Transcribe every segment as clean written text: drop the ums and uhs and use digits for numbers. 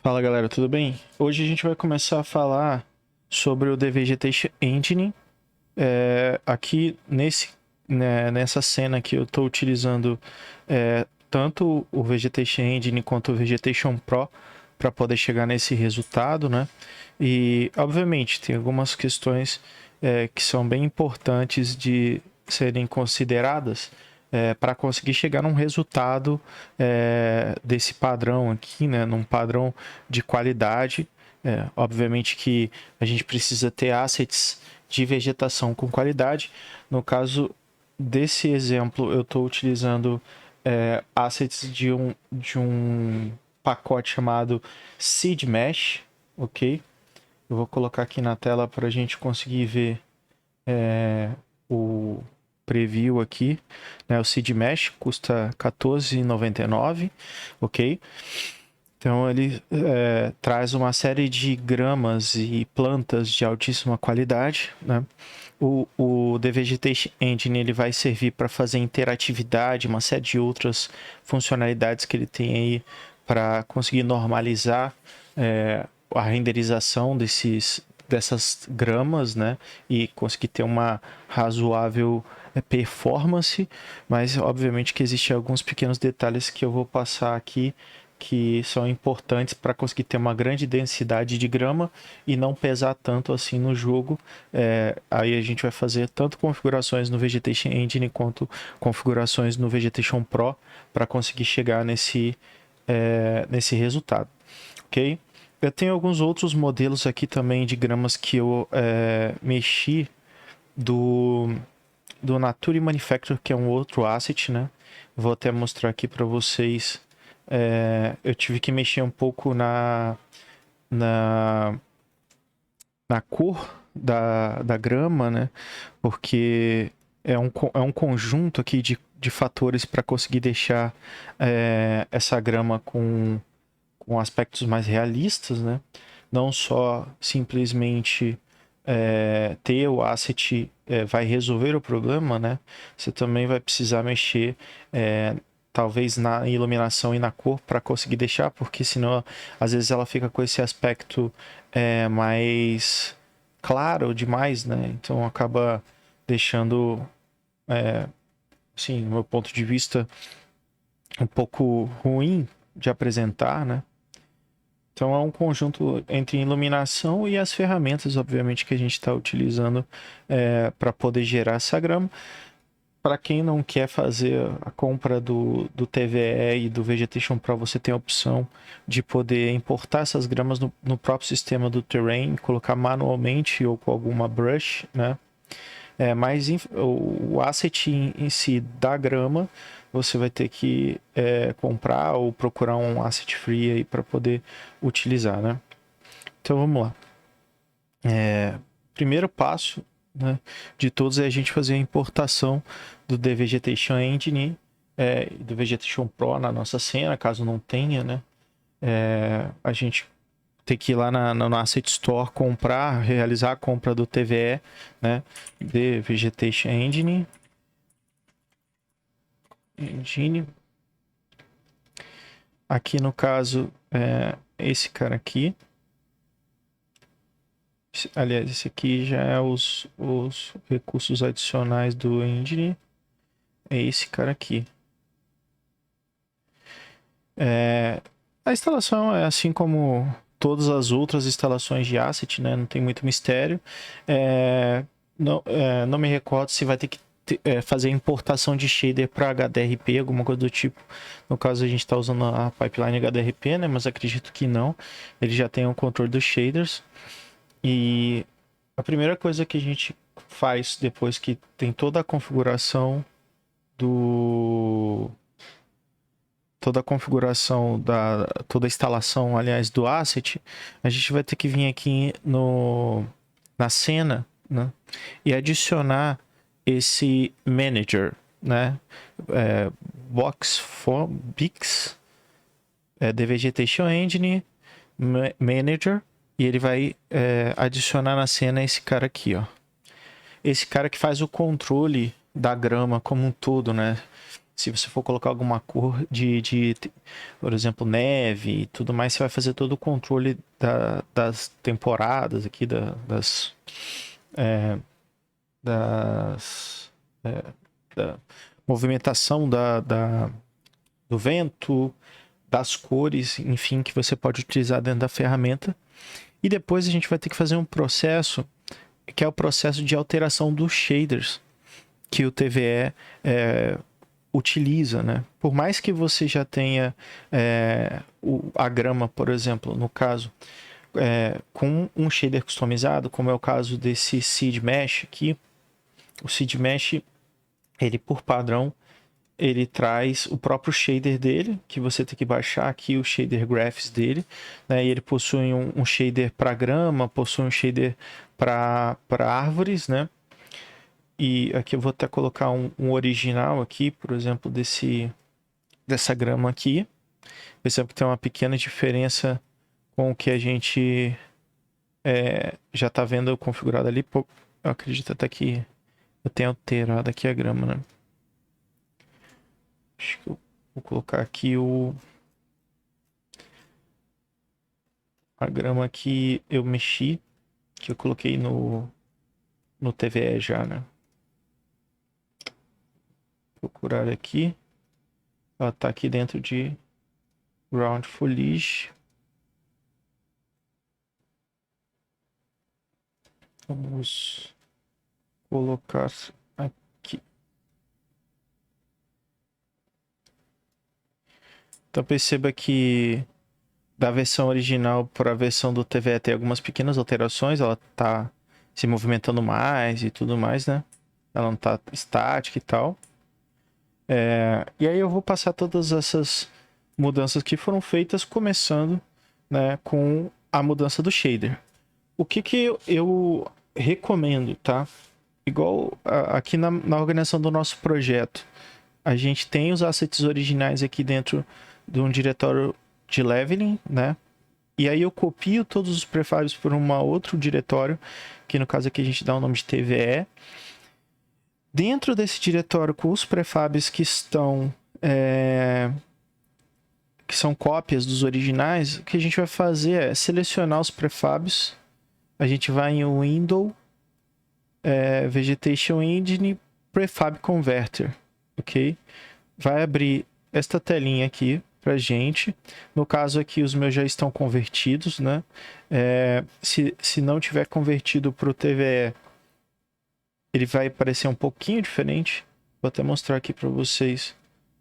Fala galera, tudo bem? Hoje a gente vai começar a falar sobre o The Vegetation Engine. Aqui nessa cena que eu estou utilizando tanto o Vegetation Engine quanto o Vegetation Pro para poder chegar nesse resultado, né? E obviamente tem algumas questões que são bem importantes de serem consideradas para conseguir chegar num resultado desse padrão aqui, né? Num padrão de qualidade. Obviamente que a gente precisa ter assets de vegetação com qualidade. No caso desse exemplo, eu estou utilizando assets de um pacote chamado Seed Mesh, ok? Eu vou colocar aqui na tela para a gente conseguir ver o preview aqui, né? O Seed Mesh custa R$14,99, ok? Então ele traz uma série de gramas e plantas de altíssima qualidade, né? O The Vegetation Engine ele vai servir para fazer interatividade, uma série de outras funcionalidades que ele tem aí para conseguir normalizar a renderização dessas gramas, né? E conseguir ter uma razoável performance, mas obviamente que existem alguns pequenos detalhes que eu vou passar aqui que são importantes para conseguir ter uma grande densidade de grama e não pesar tanto assim no jogo. Aí a gente vai fazer tanto configurações no Vegetation Engine quanto configurações no Vegetation Pro para conseguir chegar nesse resultado, ok? Eu tenho alguns outros modelos aqui também de gramas que eu mexi do Nature Manufacture, que é um outro asset, né? Vou até mostrar aqui para vocês. Eu tive que mexer um pouco na, na cor da grama, né? Porque é um conjunto aqui de fatores para conseguir deixar essa grama com aspectos mais realistas, né? Não só simplesmente ter o asset vai resolver o problema, né? Você também vai precisar mexer talvez na iluminação e na cor para conseguir deixar, porque senão às vezes ela fica com esse aspecto mais claro demais, né? Então acaba deixando, assim, do meu ponto de vista, um pouco ruim de apresentar, né? Então é um conjunto entre iluminação e as ferramentas, obviamente, que a gente está utilizando para poder gerar essa grama. Para quem não quer fazer a compra do TVE e do Vegetation Pro, você tem a opção de poder importar essas gramas no próprio sistema do Terrain, colocar manualmente ou com alguma brush, né? Mas o asset em si da grama, você vai ter que comprar ou procurar um asset free aí para poder utilizar, né? Então vamos lá. Primeiro passo, né, de todos é a gente fazer a importação do The Vegetation Engine do Vegetation Pro na nossa cena, caso não tenha, né? A gente tem que ir lá no Asset Store comprar, realizar a compra do TVE, né? The Vegetation Engine. Aqui no caso, esse cara aqui. Aliás, esse aqui já é os recursos adicionais do engine. É esse cara aqui. A instalação é assim como todas as outras instalações de asset, né? Não tem muito mistério. Não me recordo se vai ter que fazer importação de shader para HDRP, alguma coisa do tipo. No caso, a gente está usando a pipeline HDRP, né? Mas acredito que não. Ele já tem o controle dos shaders. E a primeira coisa que a gente faz depois que tem toda a configuração do toda a configuração toda a instalação, aliás, do asset, a gente vai ter que vir aqui na cena, né, e adicionar esse manager, né, box for Bix, The Vegetation Engine Manager, e ele vai adicionar na cena esse cara aqui, ó. Esse cara que faz o controle da grama como um todo, né? Se você for colocar alguma cor por exemplo, neve e tudo mais, você vai fazer todo o controle das temporadas aqui, é, das, é, da movimentação do vento, das cores, enfim, que você pode utilizar dentro da ferramenta. E depois a gente vai ter que fazer um processo, que é o processo de alteração dos shaders que o TVE utiliza, né? Por mais que você já tenha a grama, por exemplo, no caso, com um shader customizado, como é o caso desse Seed Mesh aqui, o Seed Mesh, ele por padrão, ele traz o próprio shader dele, que você tem que baixar aqui o shader graphics dele, né? E ele possui um shader para grama, possui um shader para árvores, né? E aqui eu vou até colocar um original aqui, por exemplo, dessa grama aqui. Percebe que tem uma pequena diferença com o que a gente já está vendo configurado ali. Pô, eu acredito até que eu tenha alterado aqui a grama, né? Acho que eu vou colocar aqui a grama que eu mexi, que eu coloquei no TVE já, né? Procurar aqui. Ela tá aqui dentro de Ground Foliage. Vamos colocar aqui. Então perceba que da versão original para a versão do TVE tem algumas pequenas alterações. Ela tá se movimentando mais e tudo mais, né? Ela não tá estática e tal. E aí eu vou passar todas essas mudanças que foram feitas, começando, né, com a mudança do shader. O que eu recomendo, tá? Igual aqui na organização do nosso projeto, a gente tem os assets originais aqui dentro de um diretório de leveling, né? E aí eu copio todos os prefabs para um outro diretório, que no caso aqui a gente dá o nome de TVE. Dentro desse diretório com os prefabs que estão que são cópias dos originais, o que a gente vai fazer é selecionar os prefabs. A gente vai em Window, Vegetation Engine, Prefab Converter, ok? Vai abrir esta telinha aqui pra gente. No caso aqui, os meus já estão convertidos, né? Se não tiver convertido para o TVE, ele vai parecer um pouquinho diferente. Vou até mostrar aqui para vocês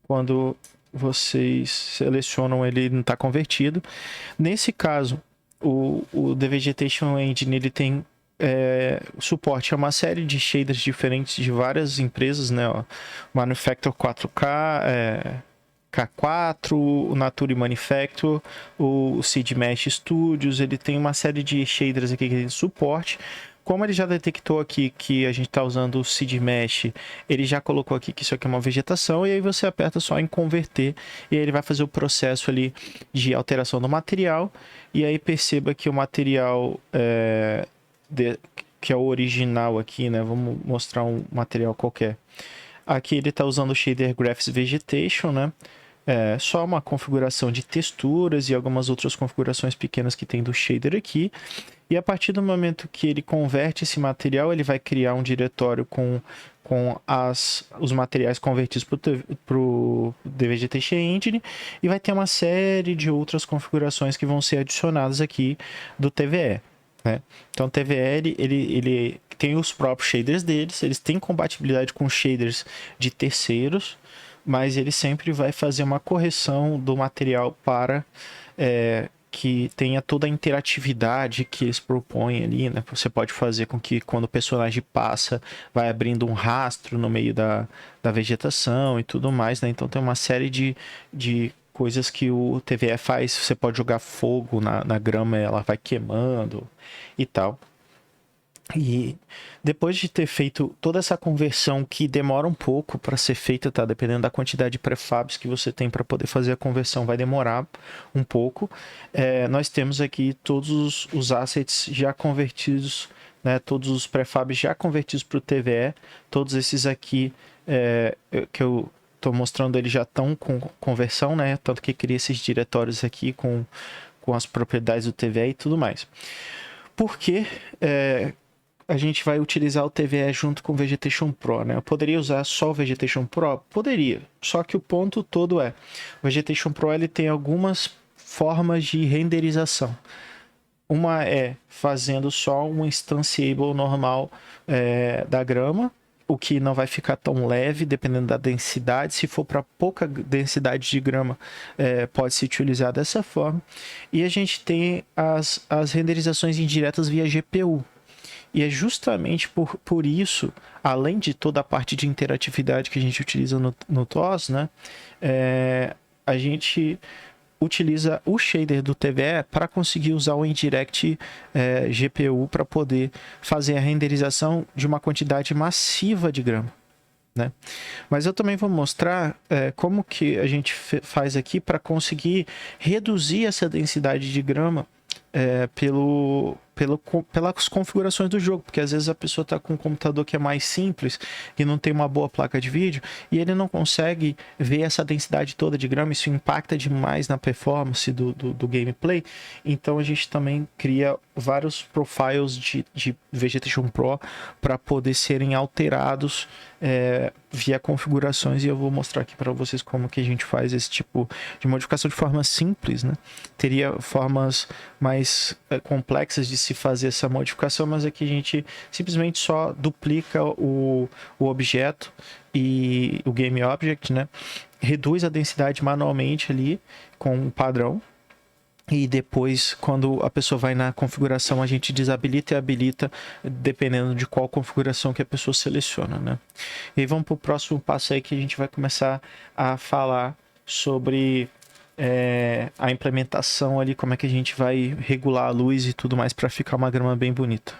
quando vocês selecionam ele não está convertido. Nesse caso, o The Vegetation Engine ele tem suporte a uma série de shaders diferentes de várias empresas, né? Ó, Manufacture 4K, K4, o Nature Manufacture, o Seed Mesh Studios, ele tem uma série de shaders aqui que tem suporte. Como ele já detectou aqui que a gente está usando o Seed Mesh, ele já colocou aqui que isso aqui é uma vegetação, e aí você aperta só em converter, e aí ele vai fazer o processo ali de alteração do material, e aí perceba que o material que é o original aqui, né? Vamos mostrar um material qualquer. Aqui ele está usando o shader Graphics Vegetation, né? Só uma configuração de texturas e algumas outras configurações pequenas que tem do shader aqui. E a partir do momento que ele converte esse material, ele vai criar um diretório com os materiais convertidos para o The Vegetation Engine, e vai ter uma série de outras configurações que vão ser adicionadas aqui do TVE. Né? Então o TVE ele tem os próprios shaders deles, eles têm compatibilidade com shaders de terceiros, mas ele sempre vai fazer uma correção do material para que tenha toda a interatividade que eles propõem ali, né? Você pode fazer com que quando o personagem passa, vai abrindo um rastro no meio da vegetação e tudo mais, né? Então tem uma série de coisas que o TVE faz. Você pode jogar fogo na grama, ela vai queimando e tal. E depois de ter feito toda essa conversão, que demora um pouco para ser feita, tá? Dependendo da quantidade de prefabs que você tem para poder fazer a conversão, vai demorar um pouco. Nós temos aqui todos os assets já convertidos, né? Todos os prefabs já convertidos para o TVE. Todos esses aqui que eu tô mostrando, eles já estão com conversão, né? Tanto que cria esses diretórios aqui com as propriedades do TVE e tudo mais. Por que a gente vai utilizar o TVE junto com o Vegetation Pro, né? Eu poderia usar só o Vegetation Pro? Poderia. Só que o ponto todo o Vegetation Pro ele tem algumas formas de renderização. Uma é fazendo só um instanceable normal da grama, o que não vai ficar tão leve, dependendo da densidade. Se for para pouca densidade de grama, pode se utilizar dessa forma. E a gente tem as renderizações indiretas via GPU. E é justamente por isso, além de toda a parte de interatividade que a gente utiliza no TOS, né, a gente utiliza o shader do TVE para conseguir usar o Indirect GPU para poder fazer a renderização de uma quantidade massiva de grama, né? Mas eu também vou mostrar como que a gente faz aqui para conseguir reduzir essa densidade de grama pelas configurações do jogo, porque às vezes a pessoa está com um computador que é mais simples e não tem uma boa placa de vídeo e ele não consegue ver essa densidade toda de grama, isso impacta demais na performance do gameplay. Então a gente também cria vários profiles de Vegetation Pro para poder serem alterados via configurações, e eu vou mostrar aqui para vocês como que a gente faz esse tipo de modificação de forma simples, né? Teria formas mais complexas de se fazer essa modificação, mas aqui a gente simplesmente só duplica o objeto e o game object, né? Reduz a densidade manualmente ali com um padrão. E depois, quando a pessoa vai na configuração, a gente desabilita e habilita, dependendo de qual configuração que a pessoa seleciona, né? E aí vamos para o próximo passo aí, que a gente vai começar a falar sobre a implementação ali, como é que a gente vai regular a luz e tudo mais para ficar uma grama bem bonita.